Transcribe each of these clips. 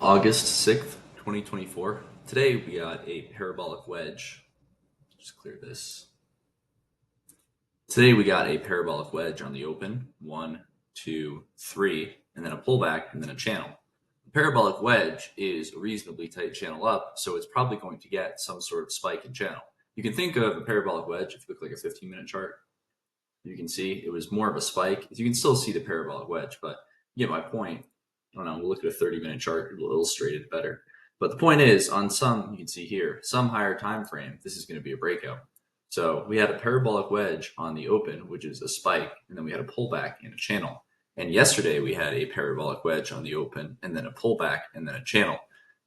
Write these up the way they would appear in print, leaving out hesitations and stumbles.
August 6th, 2024. Today we got a parabolic wedge. Just clear this. Today we got a parabolic wedge on the open. 1, 2, 3, and then a pullback and then a channel. The parabolic wedge is a reasonably tight channel up, so it's probably going to get some sort of spike in channel. You can think of a parabolic wedge if you look like a 15-minute chart. You can see it was more of a spike. You can still see the parabolic wedge, but you get my point. I don't know, we'll look at a 30-minute chart, it'll illustrate it better. But the point is, on some, you can see here, some higher time frame, this is going to be a breakout. So we had a parabolic wedge on the open, which is a spike, and then we had a pullback in a channel. And yesterday we had a parabolic wedge on the open, and then a pullback, and then a channel.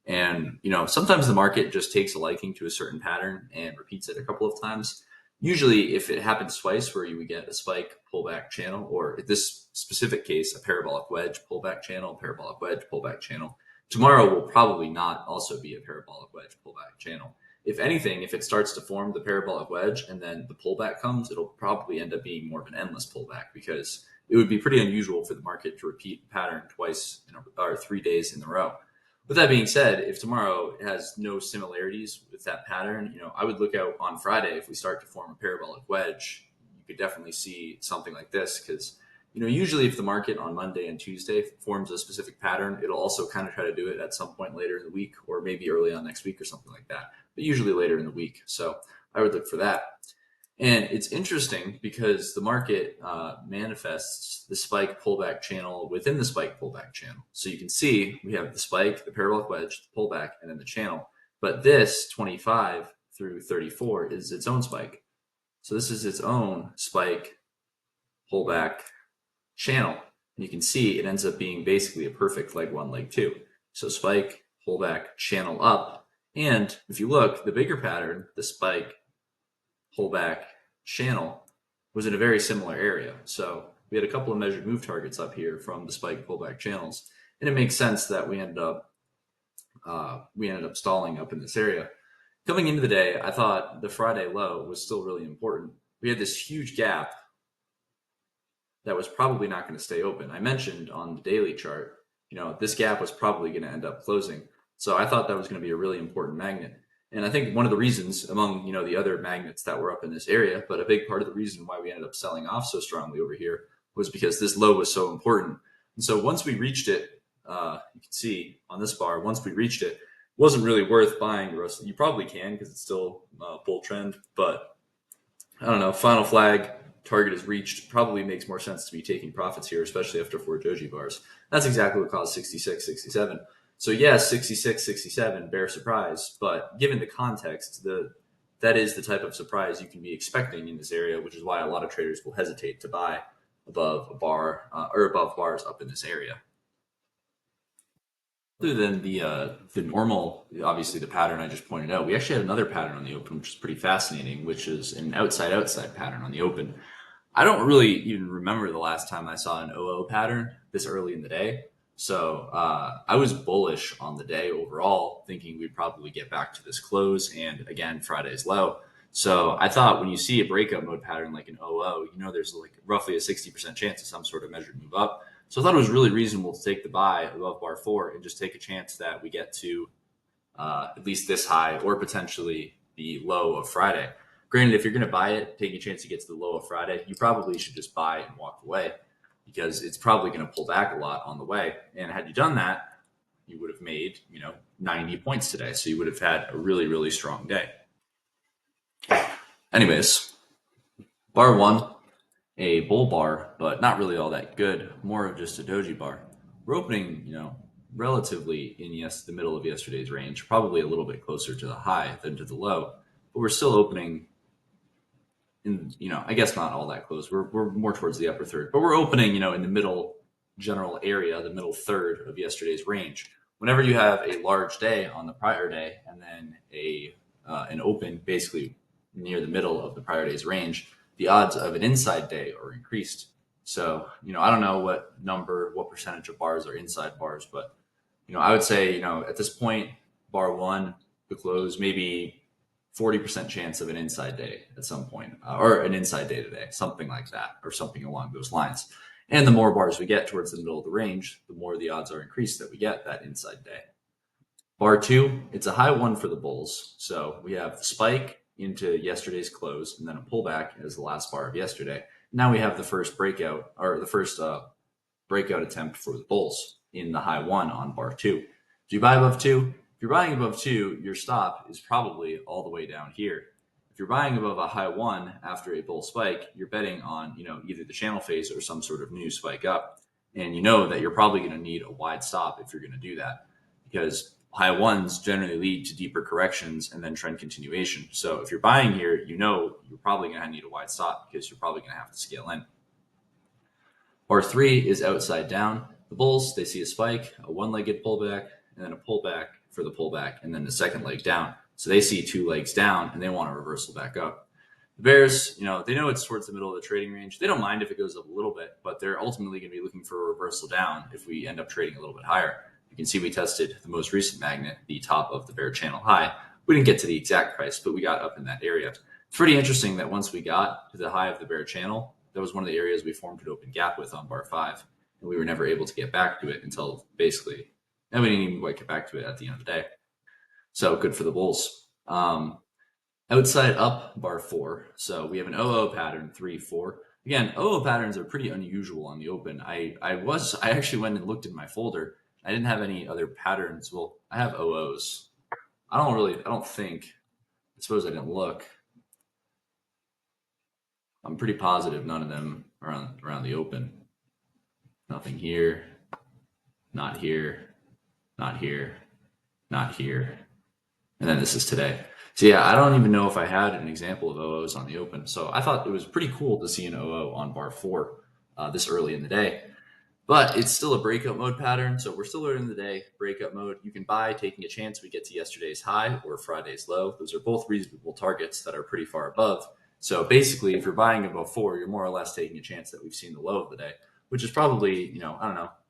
And, sometimes the market just takes a liking to a certain pattern and repeats it a couple of times. Usually, if it happens twice where you would get a spike, pullback channel, or in this specific case, a parabolic wedge, pullback channel, parabolic wedge, pullback channel, tomorrow will probably not also be a parabolic wedge, pullback channel. If anything, if it starts to form the parabolic wedge and then the pullback comes, it'll probably end up being more of an endless pullback because it would be pretty unusual for the market to repeat the pattern twice or 3 days in a row. With that being said, if tomorrow has no similarities with that pattern, I would look out on Friday if we start to form a parabolic wedge. You could definitely see something like this because, usually if the market on Monday and Tuesday forms a specific pattern, it'll also kind of try to do it at some point later in the week or maybe early on next week or something like that, but usually later in the week. So I would look for that. And it's interesting because the market manifests the spike pullback channel within the spike pullback channel. So you can see we have the spike, the parabolic wedge, the pullback, and then the channel. But this 25 through 34 is its own spike. So this is its own spike pullback channel. And you can see it ends up being basically a perfect leg one, leg two. So spike, pullback, channel up. And if you look, the bigger pattern, the spike, pullback channel was in a very similar area. So we had a couple of measured move targets up here from the spike pullback channels, and it makes sense that we ended up stalling up in this area. Coming into the day, I thought the Friday low was still really important. We had this huge gap that was probably not going to stay open. I mentioned on the daily chart, this gap was probably going to end up closing. So I thought that was going to be a really important magnet. And I think one of the reasons among, the other magnets that were up in this area, but a big part of the reason why we ended up selling off so strongly over here was because this low was so important. And so once we reached it, you can see on this bar, once we reached it, wasn't really worth buying the rest. You probably can because it's still a bull trend, but I don't know, final flag, target is reached, probably makes more sense to be taking profits here, especially after 4 doji bars. That's exactly what caused 66, 67. So yes, 66, 67, bear surprise, but given the context, that is the type of surprise you can be expecting in this area, which is why a lot of traders will hesitate to buy above a bar or above bars up in this area. Other than the normal, obviously the pattern I just pointed out, we actually had another pattern on the open, which is pretty fascinating, which is an outside pattern on the open. I don't really even remember the last time I saw an OO pattern this early in the day. So I was bullish on the day overall, thinking we'd probably get back to this close and again Friday's low. So I thought when you see a breakout mode pattern like an OO, there's like roughly a 60% chance of some sort of measured move up. So I thought it was really reasonable to take the buy above bar 4 and just take a chance that we get to at least this high or potentially the low of Friday. Granted, if you're going to buy it, take a chance to get to the low of Friday, you probably should just buy and walk away because it's probably going to pull back a lot on the way. And had you done that, you would have made, 90 points today. So you would have had a really, really strong day. Anyways, bar 1, a bull bar, but not really all that good, more of just a doji bar. We're opening, relatively in the middle of yesterday's range, probably a little bit closer to the high than to the low, but we're still opening in, I guess not all that close. We're more towards the upper third, but we're opening, in the middle general area, the middle third of yesterday's range. Whenever you have a large day on the prior day and then an open basically near the middle of the prior day's range, the odds of an inside day are increased. So, I don't know what percentage of bars are inside bars, but, I would say, at this point, bar 1, the close, maybe 40% chance of an inside day at some point, or an inside day today, something like that, or something along those lines. And the more bars we get towards the middle of the range, the more the odds are increased that we get that inside day. Bar two, it's a high one for the bulls. So we have the spike into yesterday's close and then a pullback as the last bar of yesterday. Now we have the first breakout or the first breakout attempt for the bulls in the high one on bar two. Do you buy above two? If you're buying above two, your stop is probably all the way down here. If you're buying above a high one after a bull spike, you're betting on either the channel phase or some sort of new spike up, and you know that you're probably going to need a wide stop if you're going to do that, because high ones generally lead to deeper corrections and then trend continuation. So if you're buying here, you know you're probably going to need a wide stop because you're probably going to have to scale in. Bar three is outside down. The bulls, they see a spike, a one-legged pullback, and then a pullback for the pullback, and then the second leg down. So they see two legs down, and they want a reversal back up. The bears, they know it's towards the middle of the trading range. They don't mind if it goes up a little bit, but they're ultimately going to be looking for a reversal down if we end up trading a little bit higher. You can see we tested the most recent magnet, the top of the bear channel high. We didn't get to the exact price, but we got up in that area. It's pretty interesting that once we got to the high of the bear channel, that was one of the areas we formed an open gap with on bar five. And we were never able to get back to it until basically, and we didn't even quite get back to it at the end of the day. So good for the bulls. Outside up bar four. So we have an OO pattern, 3-4. Again, OO patterns are pretty unusual on the open. I actually went and looked in my folder. I didn't have any other patterns. Well, I have OOs. I suppose I didn't look. I'm pretty positive none of them are around the open. Nothing here, not here, not here, not here. And then this is today. So yeah, I don't even know if I had an example of OOs on the open. So I thought it was pretty cool to see an OO on bar four this early in the day. But it's still a breakout mode pattern. So we're still early in the day, breakout mode. You can buy taking a chance we get to yesterday's high or Friday's low. Those are both reasonable targets that are pretty far above. So basically, if you're buying above four, you're more or less taking a chance that we've seen the low of the day, which is probably,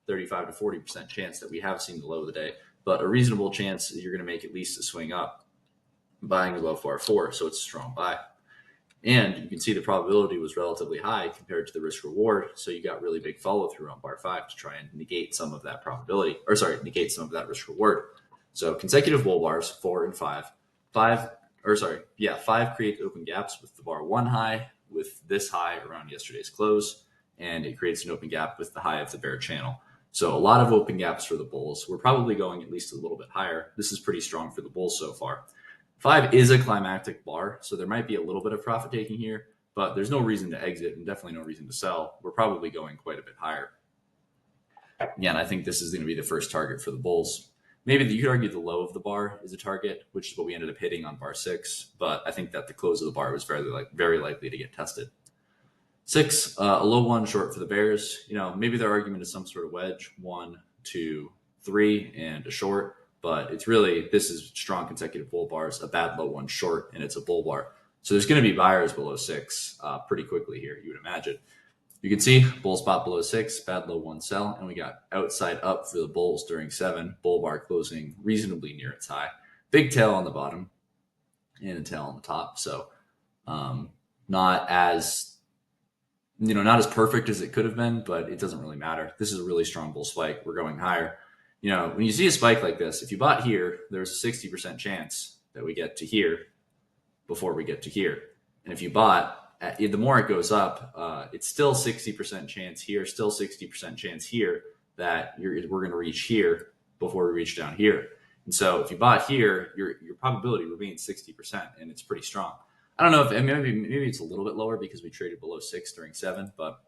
35 to 40% chance that we have seen the low of the day, but a reasonable chance that you're going to make at least a swing up buying above bar four. So it's a strong buy. And you can see the probability was relatively high compared to the risk reward. So you got really big follow through on bar five to try and negate some of that probability, negate some of that risk reward. So consecutive bull bars, 4 and 5. Five create open gaps with the bar one high, with this high around yesterday's close, and it creates an open gap with the high of the bear channel. So a lot of open gaps for the bulls. We're probably going at least a little bit higher. This is pretty strong for the bulls so far. 5 is a climactic bar, so there might be a little bit of profit taking here, but there's no reason to exit and definitely no reason to sell. We're probably going quite a bit higher. Again, I think this is going to be the first target for the bulls. Maybe you could argue the low of the bar is a target, which is what we ended up hitting on bar 6, but I think that the close of the bar was very likely to get tested. 6, a low one short for the bears. Maybe their argument is some sort of wedge, 1, 2, 3, and a short. But this is strong consecutive bull bars, a bad low one short, and it's a bull bar. So there's going to be buyers below 6 pretty quickly here, you would imagine. You can see bull spot below 6, bad low one sell, and we got outside up for the bulls during 7, bull bar closing reasonably near its high. Big tail on the bottom and a tail on the top. So not as perfect as it could have been, but it doesn't really matter. This is a really strong bull spike. We're going higher. When you see a spike like this, if you bought here, there's a 60% chance that we get to here before we get to here. And if you bought, the more it goes up, it's still 60% chance here, still 60% chance here that we're going to reach here before we reach down here. And so if you bought here, your probability remains 60%, and it's pretty strong. I don't know if maybe it's a little bit lower because we traded below 6 during 7, but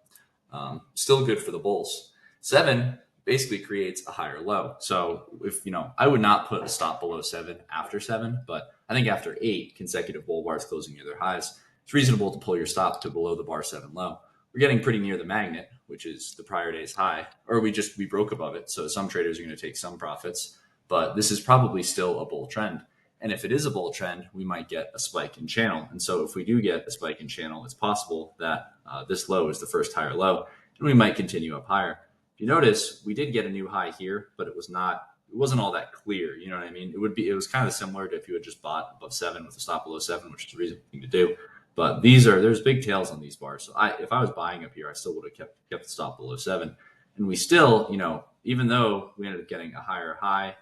still good for the bulls. 7 basically creates a higher low. So if, I would not put a stop below 7 after 7, but I think after 8 consecutive bull bars closing near their highs, it's reasonable to pull your stop to below the bar 7 low. We're getting pretty near the magnet, which is the prior day's high, or we broke above it. So some traders are going to take some profits, but this is probably still a bull trend. And if it is a bull trend, we might get a spike in channel. And so if we do get a spike in channel, it's possible that this low is the first higher low, and we might continue up higher. If you notice, we did get a new high here, but it wasn't all that clear. You know what I mean? It was kind of similar to if you had just bought above 7 with a stop below 7, which is a reasonable thing to do. But there's big tails on these bars. So if I was buying up here, I still would have kept the stop below 7. And we still, even though we ended up getting a higher high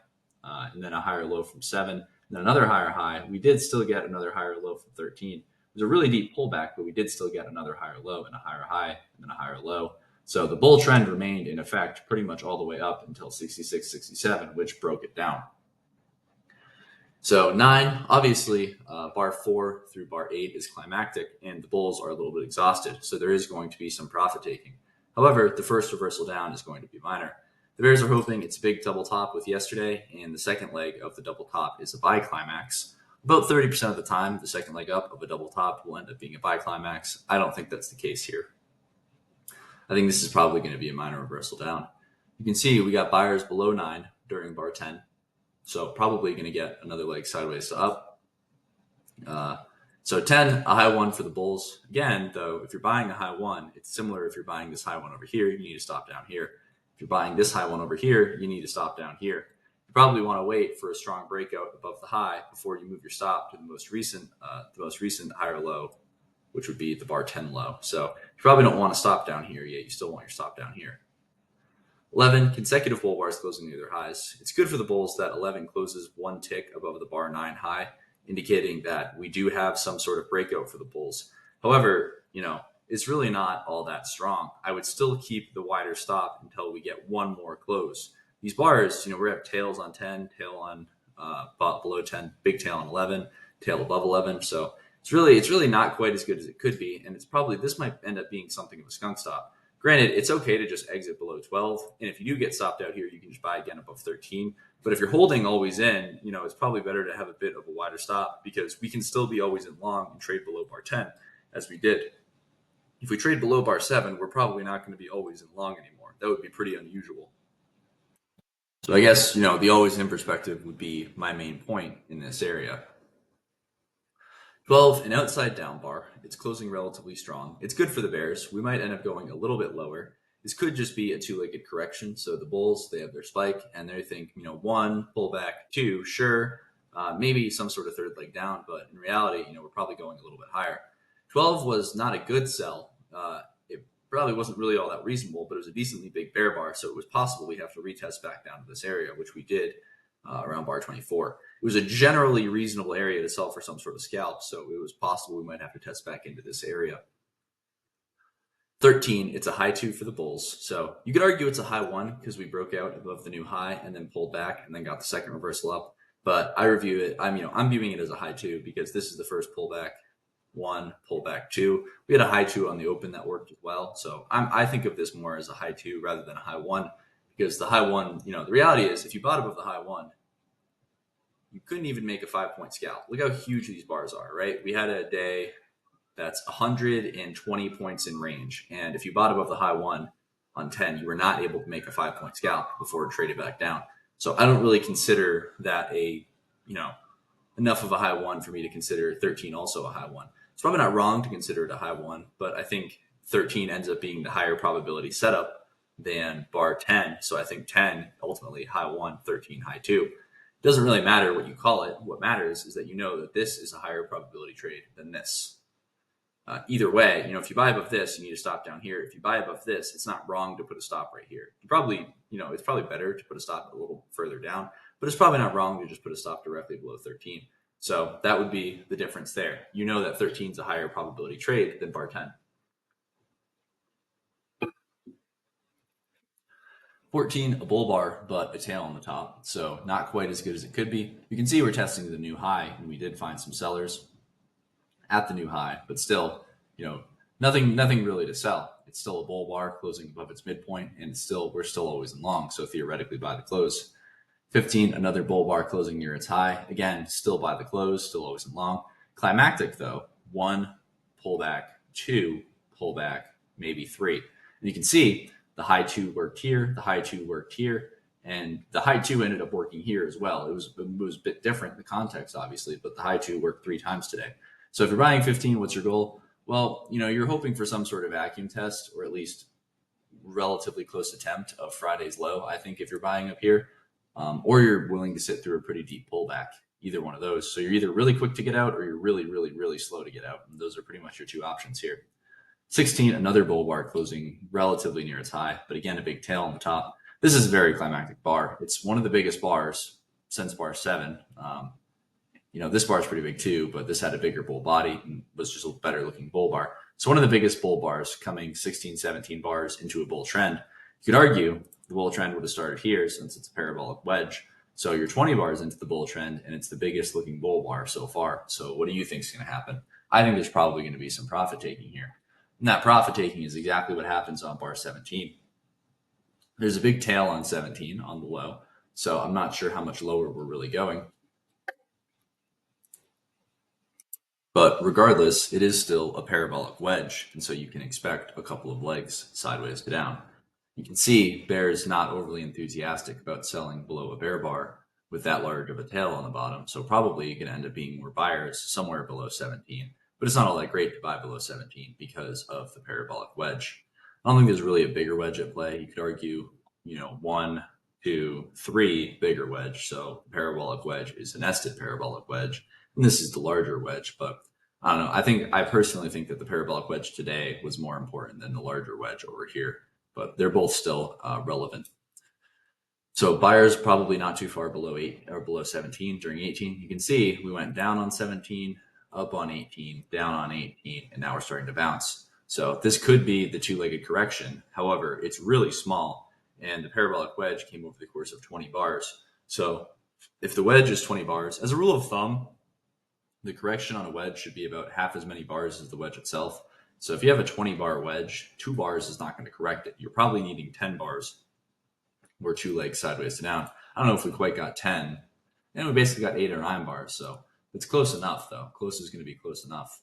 and then a higher low from 7, and then another higher high. We did still get another higher low from 13. It was a really deep pullback, but we did still get another higher low and a higher high and then a higher low. So the bull trend remained in effect pretty much all the way up until 66, 67, which broke it down. So 9, obviously, bar 4 through bar 8 is climactic, and the bulls are a little bit exhausted. So there is going to be some profit taking. However, the first reversal down is going to be minor. The bears are hoping it's a big double top with yesterday, and the second leg of the double top is a biclimax. About 30% of the time, the second leg up of a double top will end up being a biclimax. I don't think that's the case here. I think this is probably going to be a minor reversal down. You can see we got buyers below 9 during bar 10. So probably going to get another leg sideways to up. So 10, a high 1 for the bulls. Again, though, if you're buying a high 1, it's similar if you're buying this high 1 over here, you need to stop down here. If you're buying this high 1 over here, you need to stop down here. You probably want to wait for a strong breakout above the high before you move your stop to the most recent higher low, which would be the bar 10 low. So you probably don't want to stop down here yet. You still want your stop down here. 11, consecutive bull bars closing near their highs. It's good for the bulls that 11 closes one tick above the bar 9 high, indicating that we do have some sort of breakout for the bulls. However, it's really not all that strong. I would still keep the wider stop until we get one more close. These bars, we have tails on 10, tail on below 10, big tail on 11, tail above 11. So it's really not quite as good as it could be. And this might end up being something of a skunk stop. Granted, it's okay to just exit below 12. And if you do get stopped out here, you can just buy again above 13. But if you're holding always in, it's probably better to have a bit of a wider stop because we can still be always in long and trade below bar 10 as we did. If we trade below bar 7, we're probably not going to be always in long anymore. That would be pretty unusual. So I guess, the always in perspective would be my main point in this area. 12, an outside down bar. It's closing relatively strong. It's good for the bears. We might end up going a little bit lower. This could just be a two-legged correction. So the bulls, they have their spike and they think, 1, pull back, 2, sure, maybe some sort of third leg down. But in reality, we're probably going a little bit higher. 12 was not a good sell. It probably wasn't really all that reasonable, but it was a decently big bear bar. So it was possible we have to retest back down to this area, which we did around bar 24. It was a generally reasonable area to sell for some sort of scalp, so it was possible we might have to test back into this area. 13, it's a high 2 for the bulls. So you could argue it's a high 1 because we broke out above the new high and then pulled back and then got the second reversal up. But I'm viewing it as a high 2 because this is the first pullback 1, pullback 2. We had a high 2 on the open that worked as well. So I think of this more as a high 2 rather than a high 1 because the high 1, the reality is if you bought above the high 1, you couldn't even make a 5-point scalp. Look how huge these bars are, right? We had a day that's 120 points in range. And if you bought above the high 1 on 10, you were not able to make a 5-point scalp before it traded back down. So I don't really consider that enough of a high 1 for me to consider 13 also a high 1. It's probably not wrong to consider it a high 1, but I think 13 ends up being the higher probability setup than bar 10. So I think 10 ultimately high 1, 13 high 2. It doesn't really matter what you call it. What matters is that you know that this is a higher probability trade than this. Either way, if you buy above this, you need to stop down here. If you buy above this, it's not wrong to put a stop right here. It's probably better to put a stop a little further down, but it's probably not wrong to just put a stop directly below 13. So that would be the difference there. You know that 13 is a higher probability trade than bar 10. 14, a bull bar, but a tail on the top. So not quite as good as it could be. You can see we're testing the new high, and we did find some sellers at the new high, but still, nothing really to sell. It's still a bull bar closing above its midpoint, and we're still always in long. So theoretically, by the close. 15, another bull bar closing near its high. Again, still by the close, still always in long. Climactic though, 1, pullback, 2, pullback, maybe 3. And you can see the high 2 worked here, the high 2 worked here, and the high 2 ended up working here as well. It was a bit different, the context obviously, but the high 2 worked 3 times today. So if you're buying 15, what's your goal? Well, you're hoping for some sort of vacuum test or at least relatively close attempt of Friday's low. I think if you're buying up here, or you're willing to sit through a pretty deep pullback, either one of those. So you're either really quick to get out or you're really, really, really slow to get out. And those are pretty much your 2 options here. 16, another bull bar closing relatively near its high, but again, a big tail on the top. This is a very climactic bar. It's one of the biggest bars since bar 7. This bar is pretty big too, but this had a bigger bull body and was just a better looking bull bar. So one of the biggest bull bars coming 16, 17 bars into a bull trend. You could argue the bull trend would have started here since it's a parabolic wedge. So you're 20 bars into the bull trend and it's the biggest looking bull bar so far. So what do you think is going to happen? I think there's probably going to be some profit taking here. And that profit taking is exactly what happens on bar 17. There's a big tail on 17 on the low. So I'm not sure how much lower we're really going. But regardless, it is still a parabolic wedge, and so you can expect a couple of legs sideways to down. You can see bear is not overly enthusiastic about selling below a bear bar with that large of a tail on the bottom, so probably you can end up being more buyers somewhere below 17. But it's not all that great to buy below 17 because of the parabolic wedge. I don't think there's really a bigger wedge at play. You could argue, 1, 2, 3 bigger wedge. So parabolic wedge is a nested parabolic wedge. And this is the larger wedge, but I don't know. I personally think that the parabolic wedge today was more important than the larger wedge over here, but they're both still relevant. So buyers probably not too far below 8 or below 17 during 18. You can see we went down on 17, up on 18, down on 18, and now we're starting to bounce. So this could be the two-legged correction. However, it's really small, and the parabolic wedge came over the course of 20 bars. So if the wedge is 20 bars, as a rule of thumb, the correction on a wedge should be about half as many bars as the wedge itself. So if you have a 20 bar wedge, 2 bars is not going to correct it. You're probably needing 10 bars or 2 legs sideways to down. I don't know if we quite got 10. And we basically got 8 or 9 bars. So it's close enough, though. Close is going to be close enough.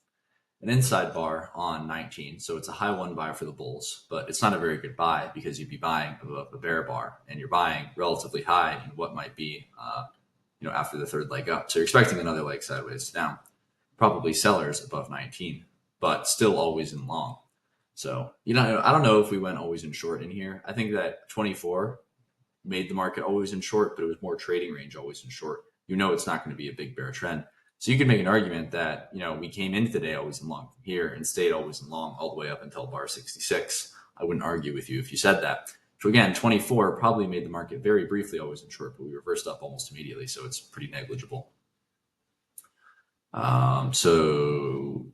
An inside bar on 19. So it's a high 1 buy for the bulls, but it's not a very good buy because you'd be buying above a bear bar, and you're buying relatively high in what might be after the third leg up. So you're expecting another leg sideways down. Probably sellers above 19, but still always in long. So, I don't know if we went always in short in here. I think that 24 made the market always in short, but it was more trading range always in short. It's not going to be a big bear trend. So you can make an argument that, we came into the day always in long from here and stayed always in long all the way up until bar 66. I wouldn't argue with you if you said that. So again, 24 probably made the market very briefly always in short, but we reversed up almost immediately, so it's pretty negligible. So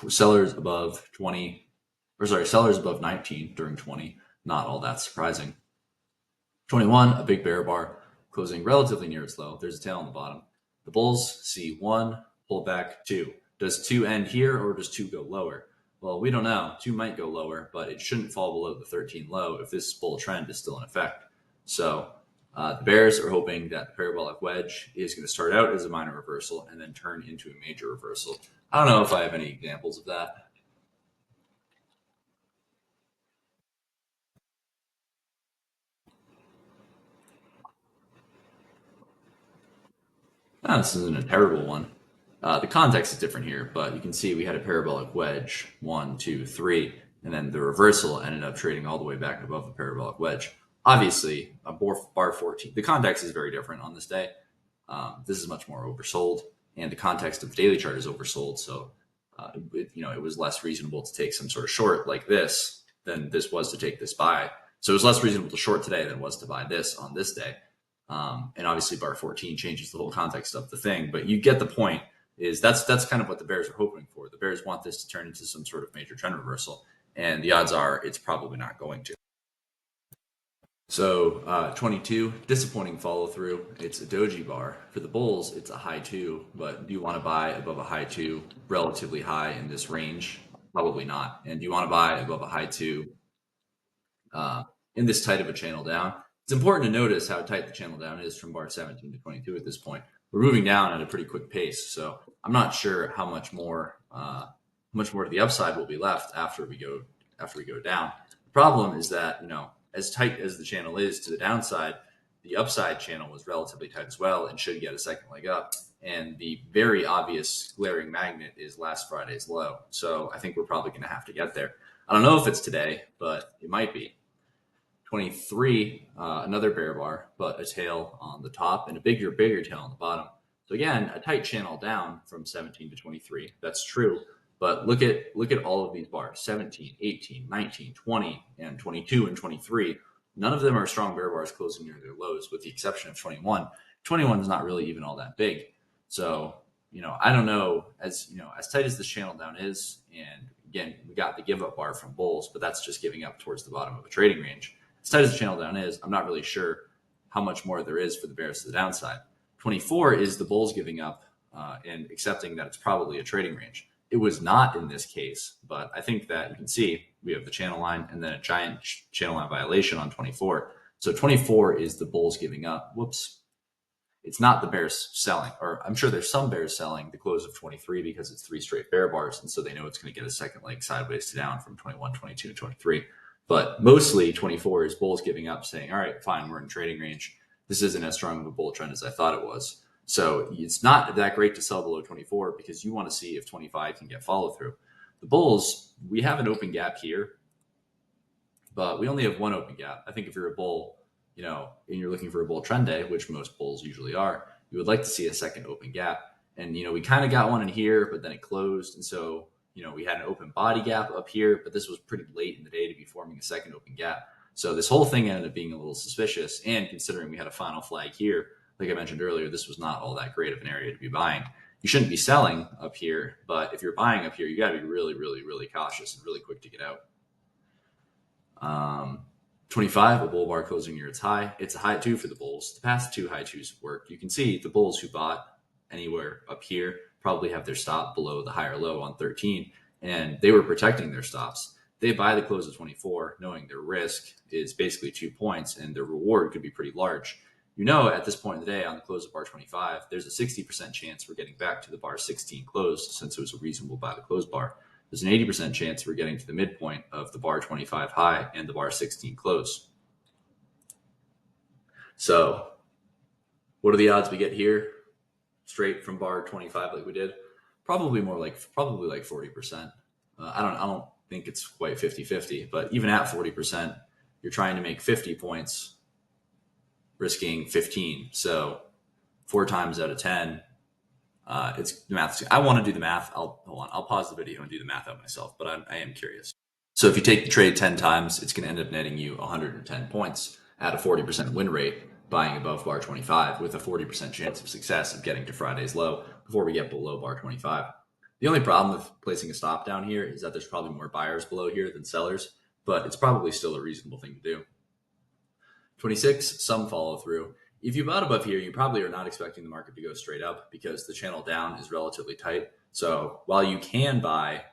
sellers above 20, sellers above 19 during 20, not all that surprising. 21, a big bear bar, closing relatively near its low. There's a tail on the bottom. The bulls see 1, pull back 2. Does 2 end here or does 2 go lower? Well, we don't know. 2 might go lower, but it shouldn't fall below the 13 low if this bull trend is still in effect. So the bears are hoping that the parabolic wedge is going to start out as a minor reversal and then turn into a major reversal. I don't know if I have any examples of that. No, this isn't a terrible one. The context is different here, but you can see we had a parabolic wedge, 1, 2, 3, and then the reversal ended up trading all the way back above the parabolic wedge. Obviously, a bar 14. The context is very different on this day. This is much more oversold, and the context of the daily chart is oversold. So, it was less reasonable to take some sort of short like this than this was to take this buy. So it was less reasonable to short today than it was to buy this on this day. And obviously, bar 14 changes the whole context of the thing, but you get the point. That's kind of what the bears are hoping for. The bears want this to turn into some sort of major trend reversal, and the odds are it's probably not going to. So 22, disappointing follow through. It's a doji bar. For the bulls, it's a high 2, but do you want to buy above a high 2 relatively high in this range? Probably not. And do you want to buy above a high 2 in this tight of a channel down? It's important to notice how tight the channel down is from bar 17 to 22 at this point. We're moving down at a pretty quick pace, so I'm not sure how much more to the upside will be left after we go down. The problem is that as tight as the channel is to the downside, the upside channel was relatively tight as well and should get a second leg up. And the very obvious glaring magnet is last Friday's low. So I think we're probably going to have to get there. I don't know if it's today, but it might be. 23, another bear bar, but a tail on the top and a bigger tail on the bottom. So again, a tight channel down from 17 to 23. That's true. But look at all of these bars, 17, 18, 19, 20, and 22 and 23. None of them are strong bear bars closing near their lows, with the exception of 21. 21 is not really even all that big. So, I don't know, as tight as this channel down is, and again, we got the give up bar from bulls, but that's just giving up towards the bottom of a trading range. As tight as the channel down is, I'm not really sure how much more there is for the bears to the downside. 24 is the bulls giving up and accepting that it's probably a trading range. It was not in this case, but I think that you can see we have the channel line and then a giant channel line violation on 24. So 24 is the bulls giving up. Whoops. It's not the bears selling, or I'm sure there's some bears selling the close of 23 because it's 3 straight bear bars. And so they know it's going to get a second leg sideways to down from 21, 22, and 23. But mostly 24 is bulls giving up, saying, all right, fine, we're in trading range. This isn't as strong of a bull trend as I thought it was. So it's not that great to sell below 24 because you want to see if 25 can get follow through. The bulls, we have an open gap here, but we only have one open gap. I think if you're a bull, and you're looking for a bull trend day, which most bulls usually are, you would like to see a second open gap. And, we kind of got one in here, but then it closed. And so, we had an open body gap up here, but this was pretty late in the day to be forming a second open gap. So this whole thing ended up being a little suspicious. And considering we had a final flag here, like I mentioned earlier, this was not all that great of an area to be buying. You shouldn't be selling up here, but if you're buying up here, you got to be really, really, really cautious and really quick to get out. 25, a bull bar closing near its high. It's a high two for the bulls. The past two high twos have worked. You can see the bulls who bought anywhere up here probably have their stop below the higher low on 13, and they were protecting their stops. They buy the close of 24, knowing their risk is basically 2 points and their reward could be pretty large. At this point in the day on the close of bar 25, there's a 60% chance we're getting back to the bar 16 close since it was a reasonable buy the close bar. There's an 80% chance we're getting to the midpoint of the bar 25 high and the bar 16 close. So what are the odds we get here straight from bar 25 like we did? Probably like 40%. I don't think it's quite 50-50, but even at 40%, you're trying to make 50 points, risking 15. So 4 times out of 10, it's the math. I want to do the math. I'll pause the video and do the math out myself, but I am curious. So if you take the trade 10 times, it's going to end up netting you 110 points at a 40% win rate, buying above bar 25 with a 40% chance of success of getting to Friday's low before we get below bar 25. The only problem with placing a stop down here is that there's probably more buyers below here than sellers, but it's probably still a reasonable thing to do. 26, some follow through. If you bought above here, you probably are not expecting the market to go straight up because the channel down is relatively tight. So while you can buy,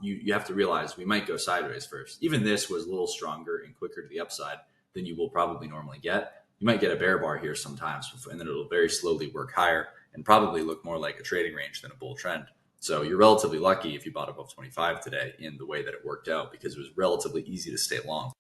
you have to realize we might go sideways first. Even this was a little stronger and quicker to the upside than you will probably normally get. You might get a bear bar here sometimes, and then it'll very slowly work higher and probably look more like a trading range than a bull trend. So you're relatively lucky if you bought above 25 today in the way that it worked out because it was relatively easy to stay long.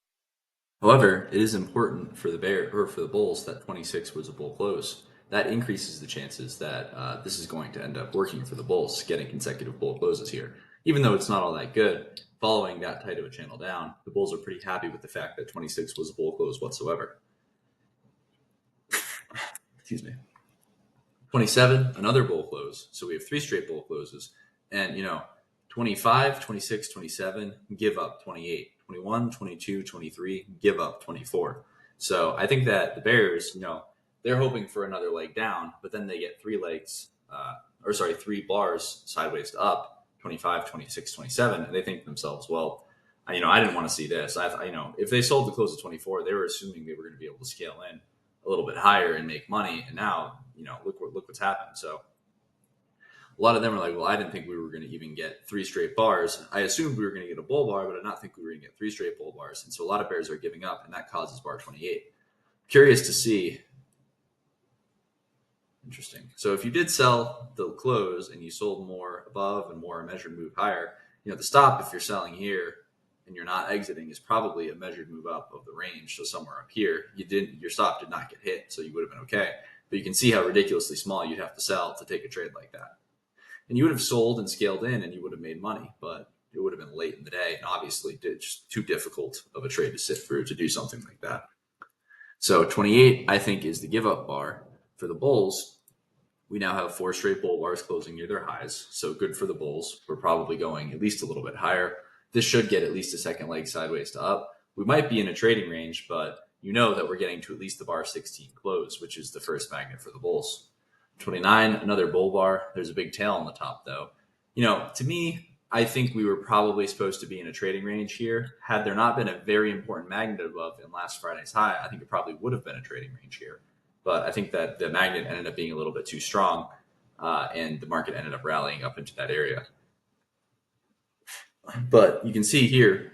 However, it is important for the bulls that 26 was a bull close. That increases the chances that this is going to end up working for the bulls, getting consecutive bull closes here. Even though it's not all that good, following that tight of a channel down, the bulls are pretty happy with the fact that 26 was a bull close whatsoever. Excuse me. 27, another bull close. So we have 3 straight bull closes. And, 25, 26, 27, give up 28. 21, 22, 23, give up 24. So I think that the bears, they're hoping for another leg down, but then they get 3 bars sideways to up, 25, 26, 27, and they think to themselves, well, I didn't want to see this. If they sold the close of 24, they were assuming they were going to be able to scale in a little bit higher and make money. And now, look what's happened. So a lot of them are like, well, I didn't think we were going to even get 3 straight bars. I assumed we were going to get a bull bar, but I did not think we were going to get 3 straight bull bars. And so a lot of bears are giving up, and that causes bar 28. Curious to see. Interesting. So if you did sell the close and you sold more above and more a measured move higher, the stop, if you're selling here and you're not exiting, is probably a measured move up of the range. So somewhere up here, your stop did not get hit, so you would have been okay. But you can see how ridiculously small you'd have to sell to take a trade like that. And you would have sold and scaled in and you would have made money, but it would have been late in the day. And obviously, just too difficult of a trade to sit through to do something like that. So 28, I think, is the give up bar. For the bulls, we now have 4 straight bull bars closing near their highs. So good for the bulls. We're probably going at least a little bit higher. This should get at least a second leg sideways to up. We might be in a trading range, but you know that we're getting to at least the bar 16 close, which is the first magnet for the bulls. 29, another bull bar. There's a big tail on the top, though. To me, I think we were probably supposed to be in a trading range here. Had there not been a very important magnet above in last Friday's high, I think it probably would have been a trading range here. But I think that the magnet ended up being a little bit too strong, and the market ended up rallying up into that area. But you can see here,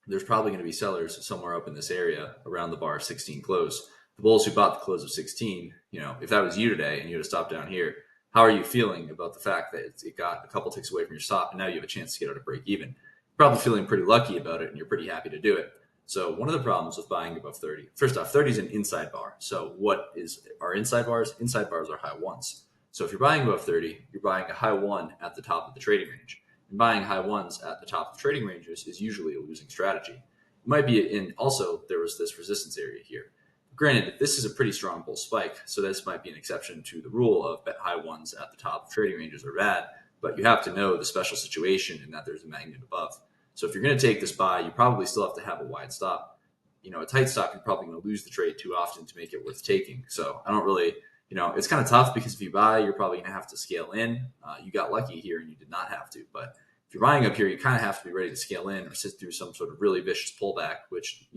there's probably going to be sellers somewhere up in this area around the bar 16 close. The bulls who bought the close of 16, if that was you today and you had to stop down here, how are you feeling about the fact that it got a couple ticks away from your stop and now you have a chance to get out of break even? You're probably feeling pretty lucky about it and you're pretty happy to do it. So one of the problems with buying above 30, first off, 30 is an inside bar. So what are inside bars? Inside bars are high ones. So if you're buying above 30, you're buying a high one at the top of the trading range. And buying high ones at the top of trading ranges is usually a losing strategy. It might be also there was this resistance area here. Granted, this is a pretty strong bull spike, so this might be an exception to the rule of bet high ones at the top of trading ranges are bad, but you have to know the special situation and that there's a magnet above. So if you're going to take this buy, you probably still have to have a wide stop. A tight stop, you're probably going to lose the trade too often to make it worth taking. So I don't really, it's kind of tough because if you buy, you're probably going to have to scale in. You got lucky here and you did not have to, but if you're buying up here, you kind of have to be ready to scale in or sit through some sort of really vicious pullback, which,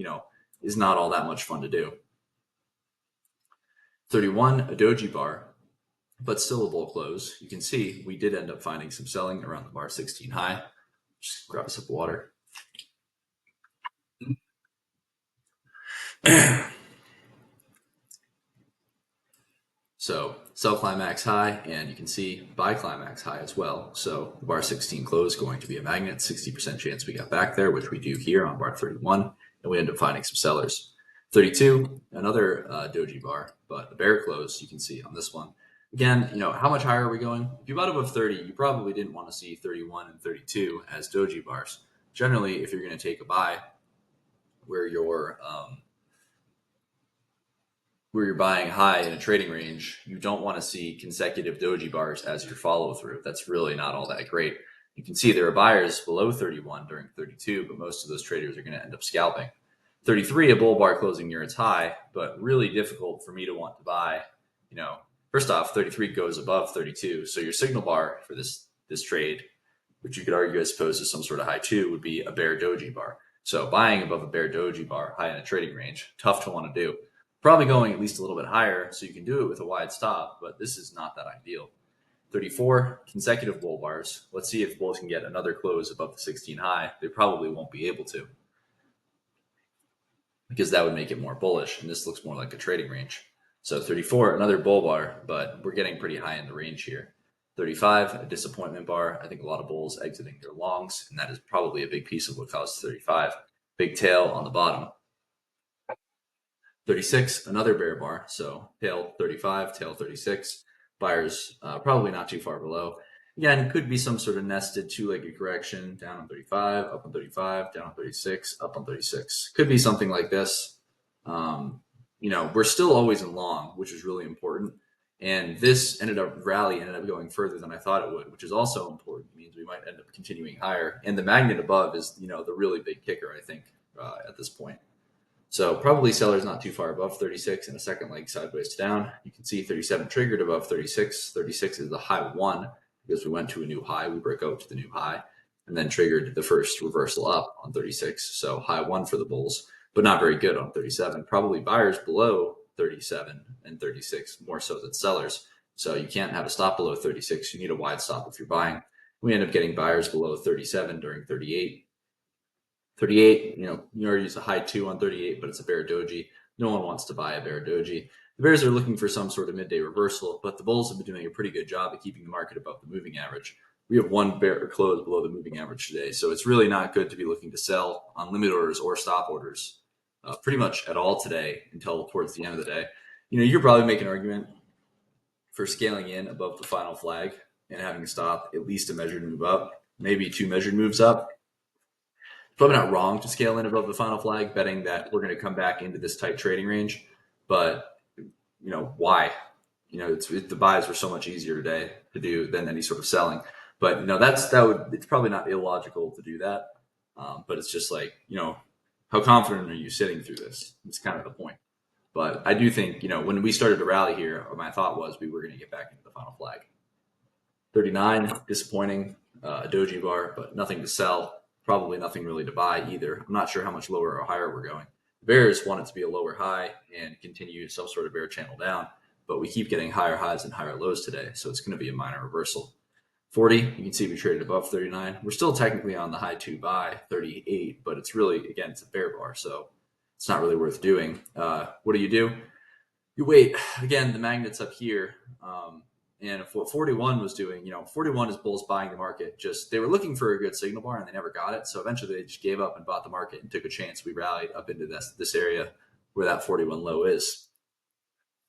is not all that much fun to do. 31, a doji bar, but still a bull close. You can see we did end up finding some selling around the bar 16 high. Just grab a sip of water. So sell climax high, and you can see buy climax high as well. So the bar 16 close going to be a magnet, 60% chance we got back there, which we do here on bar 31, and we end up finding some sellers. 32, another doji bar, but a bear close you can see on this one. Again, how much higher are we going? If you bought above 30, you probably didn't want to see 31 and 32 as doji bars. Generally, if you're going to take a buy where you're buying high in a trading range, you don't want to see consecutive doji bars as your follow through. That's really not all that great. You can see there are buyers below 31 during 32, but most of those traders are going to end up scalping. 33, a bull bar closing near its high, but really difficult for me to want to buy. First off, 33 goes above 32. So your signal bar for this trade, which you could argue as opposed to some sort of high two, would be a bear doji bar. So buying above a bear doji bar high in a trading range, tough to want to do. Probably going at least a little bit higher, so you can do it with a wide stop, but this is not that ideal. 34, consecutive bull bars. Let's see if bulls can get another close above the 16 high. They probably won't be able to, because that would make it more bullish, and this looks more like a trading range. So 34, another bull bar, but we're getting pretty high in the range here. 35, a disappointment bar. I think a lot of bulls exiting their longs, and that is probably a big piece of what caused 35. Big tail on the bottom. 36, another bear bar. So tail 35, tail 36. Buyers probably not too far below. Again, could be some sort of nested two-legged correction, down on 35, up on 35, down on 36, up on 36. Could be something like this. We're still always in long, which is really important. And this ended up going further than I thought it would, which is also important. It means we might end up continuing higher. And the magnet above is, the really big kicker, I think, at this point. So probably sellers not too far above 36 and a second leg sideways down. You can see 37 triggered above 36. 36 is the high one because we went to a new high. We broke out to the new high and then triggered the first reversal up on 36. So high one for the bulls, but not very good on 37. Probably buyers below 37 and 36 more so than sellers. So you can't have a stop below 36. You need a wide stop if you're buying. We end up getting buyers below 37 during 38. 38, you already use a high two on 38, but it's a bear doji. No one wants to buy a bear doji. The bears are looking for some sort of midday reversal, but the bulls have been doing a pretty good job at keeping the market above the moving average. We have one bear close below the moving average today, so it's really not good to be looking to sell on limit orders or stop orders pretty much at all today until towards the end of the day. You're probably making an argument for scaling in above the final flag and having to stop at least a measured move up, maybe two measured moves up. Probably not wrong to scale in above the final flag, betting that we're going to come back into this tight trading range. But, why? The buys were so much easier today to do than any sort of selling. But, it's probably not illogical to do that. But it's just like, how confident are you sitting through this? It's kind of the point. But I do think, when we started to rally here, my thought was we were going to get back into the final flag. 39, disappointing, a doji bar, but nothing to sell. Probably nothing really to buy either. I'm not sure how much lower or higher we're going. The bears want it to be a lower high and continue some sort of bear channel down, but we keep getting higher highs and higher lows today, so it's going to be a minor reversal. 40, you can see we traded above 39. We're still technically on the high to buy 38, but it's really, again, it's a bear bar, so it's not really worth doing. What do? You wait. Again, the magnet's up here. And what 41 was doing, 41 is bulls buying the market. Just they were looking for a good signal bar and they never got it. So eventually they just gave up and bought the market and took a chance. We rallied up into this area where that 41 low is,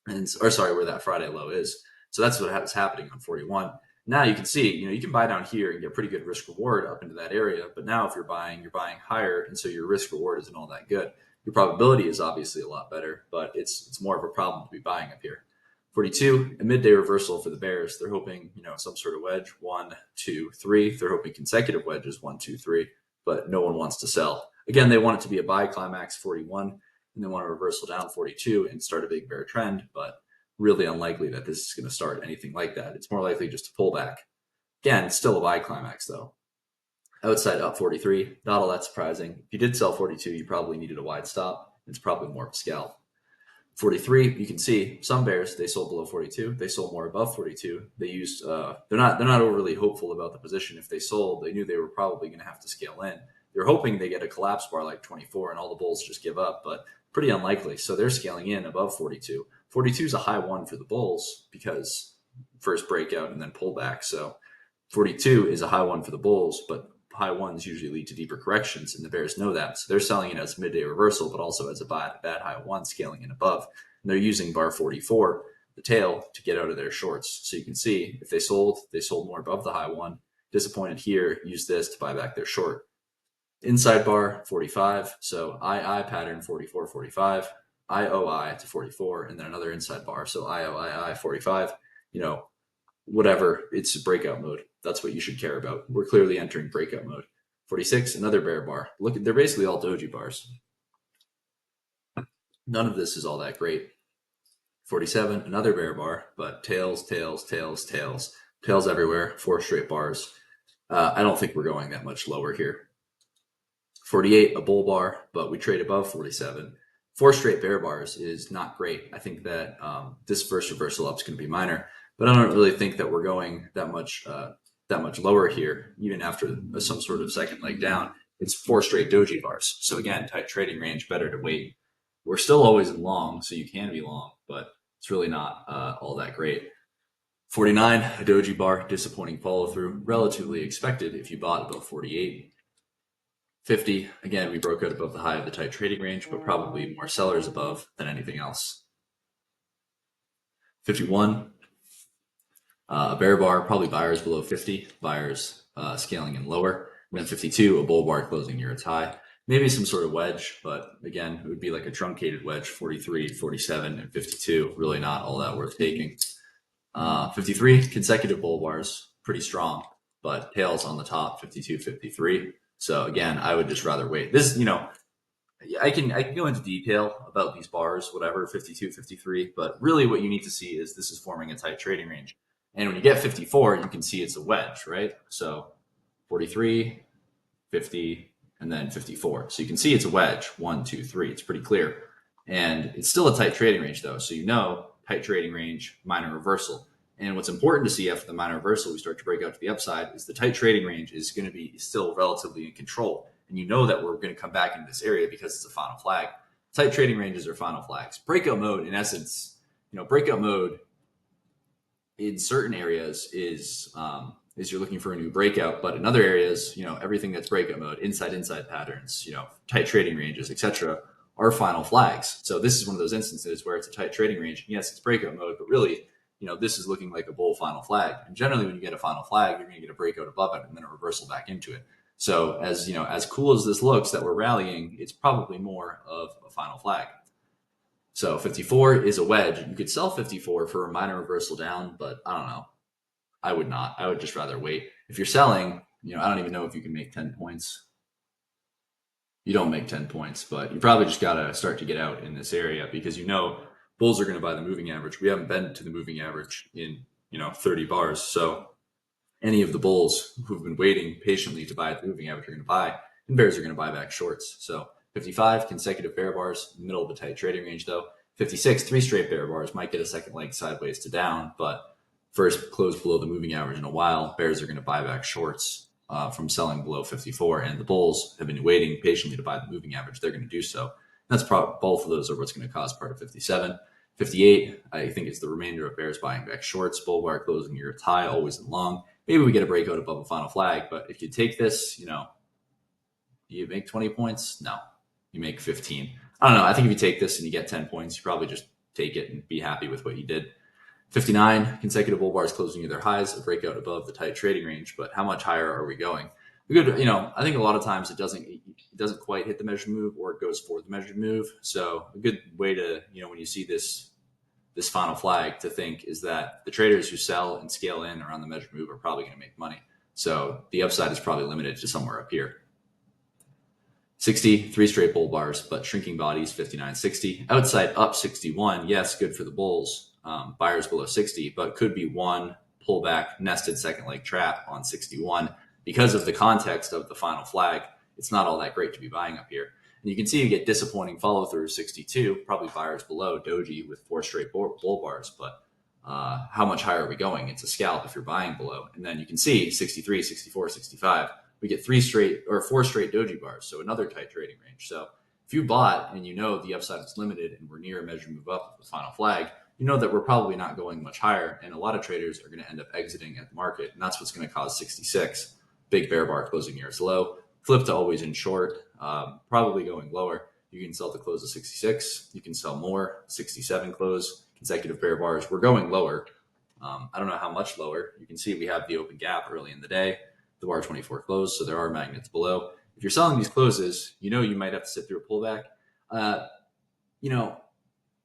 where that Friday low is. So that's what was happening on 41. Now you can see, you can buy down here and get pretty good risk reward up into that area. But now if you're buying higher, and so your risk reward isn't all that good. Your probability is obviously a lot better, but it's more of a problem to be buying up here. 42, a midday reversal for the bears. They're hoping, some sort of wedge, 1, 2, 3. They're hoping consecutive wedges, 1, 2, 3, but no one wants to sell. Again, they want it to be a buy climax, 41, and they want a reversal down 42 and start a big bear trend, but really unlikely that this is going to start anything like that. It's more likely just to pull back. Again, it's still a buy climax though. Outside up 43, not all that surprising. If you did sell 42, you probably needed a wide stop. It's probably more of a scalp. 43, you can see some bears, they sold below 42. They sold more above 42. They used, they're not overly hopeful about the position. If they sold, they knew they were probably going to have to scale in. They're hoping they get a collapse bar like 24 and all the bulls just give up, but pretty unlikely. So they're scaling in above 42. 42 is a high one for the bulls because first breakout and then pullback. So 42 is a high one for the bulls, but high ones usually lead to deeper corrections, and the bears know that. So they're selling it as midday reversal, but also as a bad high one scaling in above. And they're using bar 44, the tail, to get out of their shorts. So you can see if they sold more above the high one. Disappointed here, use this to buy back their short. Inside bar 45, so II pattern 44, 45, IOI to 44, and then another inside bar. So IOII 45, whatever, it's breakout mode. That's what you should care about. We're clearly entering breakout mode. 46, another bear bar. Look, they're basically all doji bars. None of this is all that great. 47, another bear bar, but tails everywhere, 4 straight bars. I don't think we're going that much lower here. 48, a bull bar, but we trade above 47. 4 straight bear bars is not great. I think that this first reversal up is going to be minor, but I don't really think that we're going that much lower here, even after some sort of second leg down. It's 4 straight doji bars. So again, tight trading range, better to wait. We're still always in long, so you can be long, but it's really not all that great. 49, a doji bar, disappointing follow through, relatively expected if you bought above 48. 50, again, we broke out above the high of the tight trading range, but probably more sellers above than anything else. 51, a bear bar, probably buyers below 50, buyers scaling in lower. And then 52, a bull bar closing near its high. Maybe some sort of wedge, but again, it would be like a truncated wedge, 43, 47, and 52. Really not all that worth taking. 53, consecutive bull bars, pretty strong, but tails on the top, 52, 53. So again, I would just rather wait. This, I can go into detail about these bars, whatever, 52, 53, but really what you need to see is this is forming a tight trading range. And when you get 54, you can see it's a wedge, right? So 43, 50, and then 54. So you can see it's a wedge, 1, 2, 3. It's pretty clear. And it's still a tight trading range though. So tight trading range, minor reversal. And what's important to see after the minor reversal, we start to break out to the upside, is the tight trading range is going to be still relatively in control. And you know that we're going to come back into this area because it's a final flag. Tight trading ranges are final flags. Breakout mode, in essence, breakout mode in certain areas is you're looking for a new breakout, but in other areas, everything that's breakout mode, inside patterns, tight trading ranges, etc., are final flags. So this is one of those instances where it's a tight trading range. Yes, it's breakout mode, but really, this is looking like a bull final flag. And generally, when you get a final flag, you're going to get a breakout above it and then a reversal back into it. So as cool as this looks that we're rallying, it's probably more of a final flag. So 54 is a wedge. You could sell 54 for a minor reversal down, but I don't know. I would not. I would just rather wait. If you're selling, I don't even know if you can make 10 points. You don't make 10 points, but you probably just got to start to get out in this area because bulls are going to buy the moving average. We haven't been to the moving average in 30 bars. So any of the bulls who've been waiting patiently to buy at the moving average are going to buy, and bears are going to buy back shorts. So 55 consecutive bear bars, middle of the tight trading range though. 56, three straight bear bars, might get a second leg sideways to down, but first close below the moving average in a while. Bears are going to buy back shorts from selling below 54, and the bulls have been waiting patiently to buy the moving average. They're going to do so. That's both of those are what's going to cause part of 57. 58, I think it's the remainder of bears buying back shorts. Bull bar closing near a tie, always in long. Maybe we get a breakout above a final flag, but if you take this, you make 20 points? No, you make 15. I don't know. I think if you take this and you get 10 points, you probably just take it and be happy with what you did. 59 consecutive bull bars closing near their highs, a breakout above the tight trading range. But how much higher are we going? We could, I think a lot of times it doesn't quite hit the measured move, or it goes for the measured move. So a good way to, when you see this final flag, to think is that the traders who sell and scale in around the measured move are probably going to make money. So the upside is probably limited to somewhere up here. 60, three straight bull bars, but shrinking bodies, 59, 60. Outside up 61, yes, good for the bulls. Buyers below 60, but could be one pullback nested second leg trap on 61. Because of the context of the final flag, it's not all that great to be buying up here. And you can see you get disappointing follow through 62, probably buyers below doji with four straight bull bars, but how much higher are we going? It's a scalp if you're buying below. And then you can see 63, 64, 65. We get four straight doji bars, so another tight trading range. So if you bought and the upside is limited and we're near a measured move up with the final flag, that we're probably not going much higher, and a lot of traders are going to end up exiting at the market, and that's what's going to cause 66, big bear bar closing near its low, flip to always in short, probably going lower. You can sell to close of 66, you can sell more, 67 close, consecutive bear bars. We're going lower. I don't know how much lower. You can see we have the open gap early in the day, the bar 24 close, so there are magnets below. If you're selling these closes, you might have to sit through a pullback.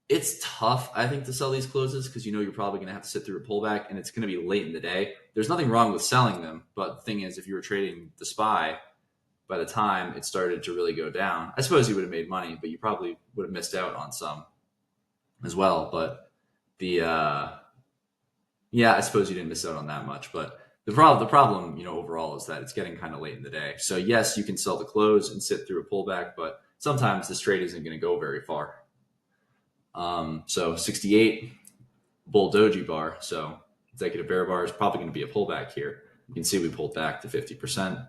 It's tough, I think, to sell these closes because you're probably going to have to sit through a pullback, and it's going to be late in the day. There's nothing wrong with selling them, but the thing is, if you were trading the SPY, by the time it started to really go down, I suppose you would have made money, but you probably would have missed out on some as well. But I suppose you didn't miss out on that much. But the problem, overall is that it's getting kind of late in the day. So yes, you can sell the close and sit through a pullback, but sometimes this trade isn't going to go very far. So 68 bull doji bar. So executive bear bar is probably going to be a pullback here. You can see we pulled back to 50%.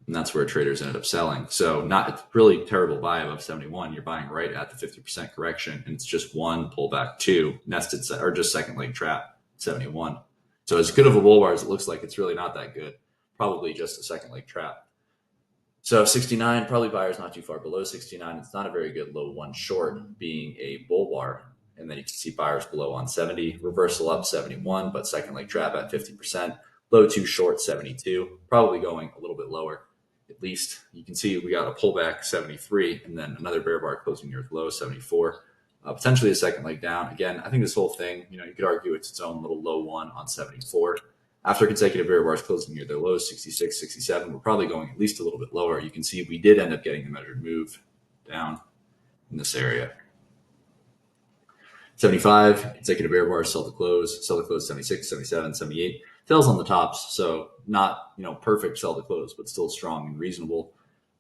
And that's where traders ended up selling. So not really terrible buy above 71. You're buying right at the 50% correction. And it's just one pullback, two nested or just second leg trap, 71. So as good of a bull bar as it looks like, it's really not that good. Probably just a second leg trap. So 69, probably buyers not too far below 69. It's not a very good low one short being a bull bar. And then you can see buyers below on 70, reversal up 71, but second leg trap at 50%, low two short 72, probably going a little bit lower. At least you can see we got a pullback 73 and then another bear bar closing near the low 74, potentially a second leg down. Again, I think this whole thing, you could argue it's its own little low one on 74. After consecutive bear bars closing near their lows, 66, 67, we're probably going at least a little bit lower. You can see we did end up getting the measured move down in this area. 75, consecutive bear bars, sell to close 76, 77, 78. Tails on the tops, so not perfect sell to close, but still strong and reasonable.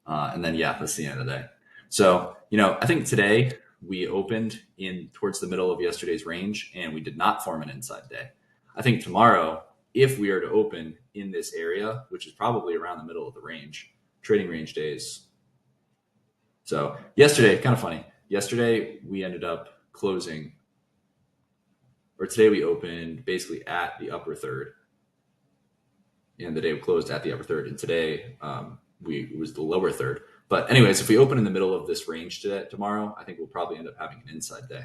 And then that's the end of the day. So I think today we opened in towards the middle of yesterday's range, and we did not form an inside day. I think tomorrow, if we are to open in this area, which is probably around the middle of the range, trading range days. So yesterday, kind of funny. Yesterday we ended up closing, or today we opened basically at the upper third. And the day we closed at the upper third, and today it was the lower third. But anyways, if we open in the middle of this range tomorrow, I think we'll probably end up having an inside day.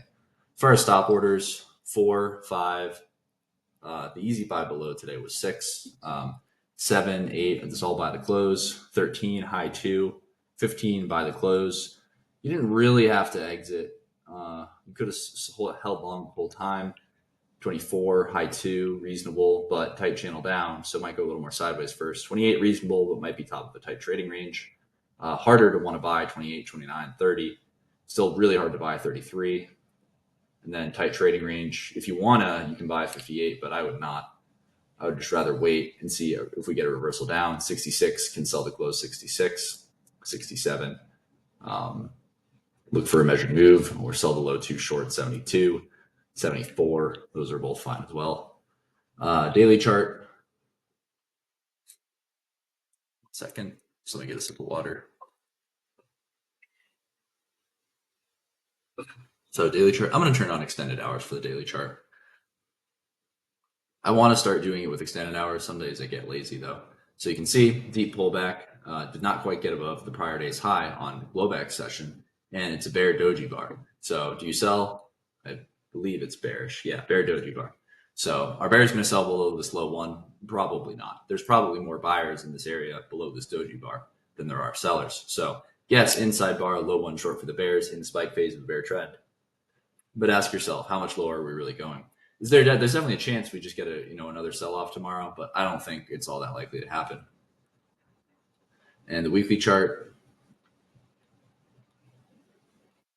For our stop orders, 4, 5. The easy buy below today was 6, 7, 8. This all by the close. 13, high 2, 15 by the close. You didn't really have to exit. You could have held long the whole time. 24, high 2, reasonable, but tight channel down. So it might go a little more sideways first. 28, reasonable, but might be top of the tight trading range. Harder to want to buy 28, 29, 30. Still really hard to buy 33. And then tight trading range. If you wanna, you can buy 58, but I would not. I would just rather wait and see if we get a reversal down. 66 can sell the close 66, 67. Look for a measured move or sell the low too short 72, 74. Those are both fine as well. Daily chart. Second. So let me get a sip of water. So daily chart. I'm going to turn on extended hours for the daily chart. I want to start doing it with extended hours. Some days I get lazy though. So you can see deep pullback, did not quite get above the prior day's high on blowback session, and it's a bear doji bar. So do you sell? I believe it's bearish. Yeah, bear doji bar. So are bears going to sell below this low one? Probably not. There's probably more buyers in this area below this doji bar than there are sellers. So yes, inside bar, low one short for the bears in the spike phase of the bear trend. But ask yourself, how much lower are we really going? There's definitely a chance we just get another sell off tomorrow, but I don't think it's all that likely to happen. And the weekly chart,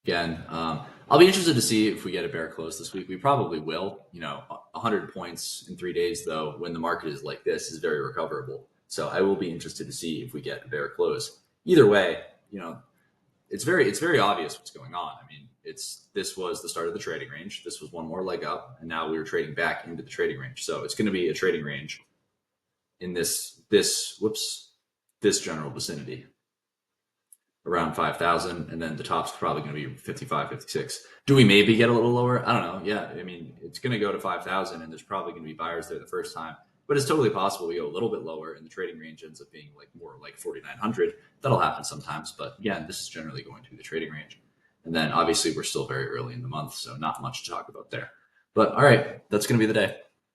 again, I'll be interested to see if we get a bear close this week. We probably will. 100 points in 3 days, though, when the market is like this, is very recoverable. So I will be interested to see if we get a bear close. Either way, it's very obvious what's going on. I mean, this was the start of the trading range. This was one more leg up, and now we were trading back into the trading range. So it's going to be a trading range in this general vicinity around 5,000, and then the top's probably going to be 55, 56. Do we maybe get a little lower? I don't know. Yeah, I mean, it's going to go to 5,000, and there's probably going to be buyers there the first time. But it's totally possible we go a little bit lower, and the trading range ends up being more like 4,900. That'll happen sometimes, but again, this is generally going to be the trading range. And then obviously we're still very early in the month, so not much to talk about there. But all right, that's going to be the day.